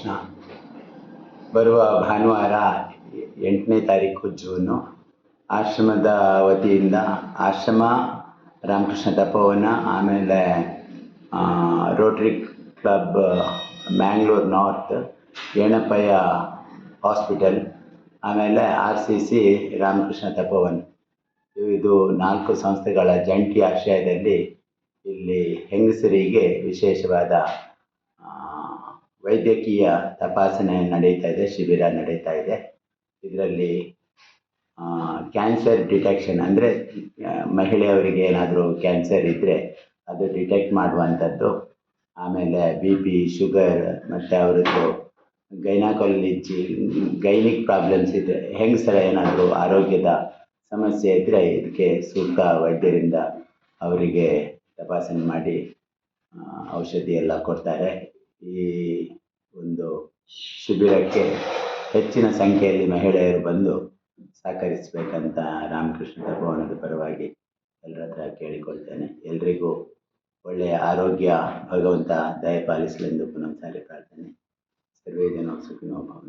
ತಕ್ಷಣ ಬರುವ ಭಾನುವಾರ 8ನೇ ತಾರೀಕು ಜೂನು ಆಶ್ರಮದ ವತಿಯಿಂದ ಆಶ್ರಮ, ರಾಮಕೃಷ್ಣ ತಪೋವನ, ಆಮೇಲೆ rotary club Mangalore north, Yenepoya hospital, ಆಮೇಲೆ RCC ರಾಮಕೃಷ್ಣ ತಪೋವನ್, ಇದು 4 ಸಂಸ್ಥೆಗಳ ಜಂಟಿ ಆಶ್ರಯದಲ್ಲಿ ಇಲ್ಲಿ ಹೆಂಗಸರಿಗೆ ವಿಶೇಷವಾದ ವೈದ್ಯಕೀಯ ತಪಾಸಣೆ ನಡೀತಾ ಇದೆ, ಶಿಬಿರ ನಡೀತಾ ಇದೆ. ಇದರಲ್ಲಿ ಕ್ಯಾನ್ಸರ್ ಡಿಟೆಕ್ಷನ್ ಅಂದರೆ ಮಹಿಳೆಯವರಿಗೆ ಏನಾದರೂ ಕ್ಯಾನ್ಸರ್ ಇದ್ದರೆ ಅದು ಡಿಟೆಕ್ಟ್ ಮಾಡುವಂಥದ್ದು, ಆಮೇಲೆ BP, ಶುಗರ್ ಮತ್ತು ಅವರದ್ದು ಗೈನಿಕ್ ಪ್ರಾಬ್ಲಮ್ಸ್ ಇದ್ದರೆ, ಹೆಂಗಸರ ಏನಾದರೂ ಆರೋಗ್ಯದ ಸಮಸ್ಯೆ ಇದ್ದರೆ ಇದಕ್ಕೆ ಸೂಕ್ತ ವೈದ್ಯರಿಂದ ಅವರಿಗೆ ತಪಾಸಣೆ ಮಾಡಿ ಔಷಧಿ ಎಲ್ಲ ಕೊಡ್ತಾರೆ. ಈ ಒಂದು ಶಿಬಿರಕ್ಕೆ ಹೆಚ್ಚಿನ ಸಂಖ್ಯೆಯಲ್ಲಿ ಮಹಿಳೆಯರು ಬಂದು ಸಹಕರಿಸಬೇಕಂತ ರಾಮಕೃಷ್ಣ ತಪೋವನದ ಪರವಾಗಿ ಎಲ್ಲರ ಹತ್ರ ಕೇಳಿಕೊಳ್ತೇನೆ. ಎಲ್ರಿಗೂ ಒಳ್ಳೆಯ ಆರೋಗ್ಯ ಭಗವಂತ ದಯಪಾಲಿಸಲೆಂದು ಪುನಃ ಸಾರಿ ಪ್ರಾರ್ಥನೆ. ಸರ್ವೇ ಜನ ಸುಖಿನೋ ಭವಂತು.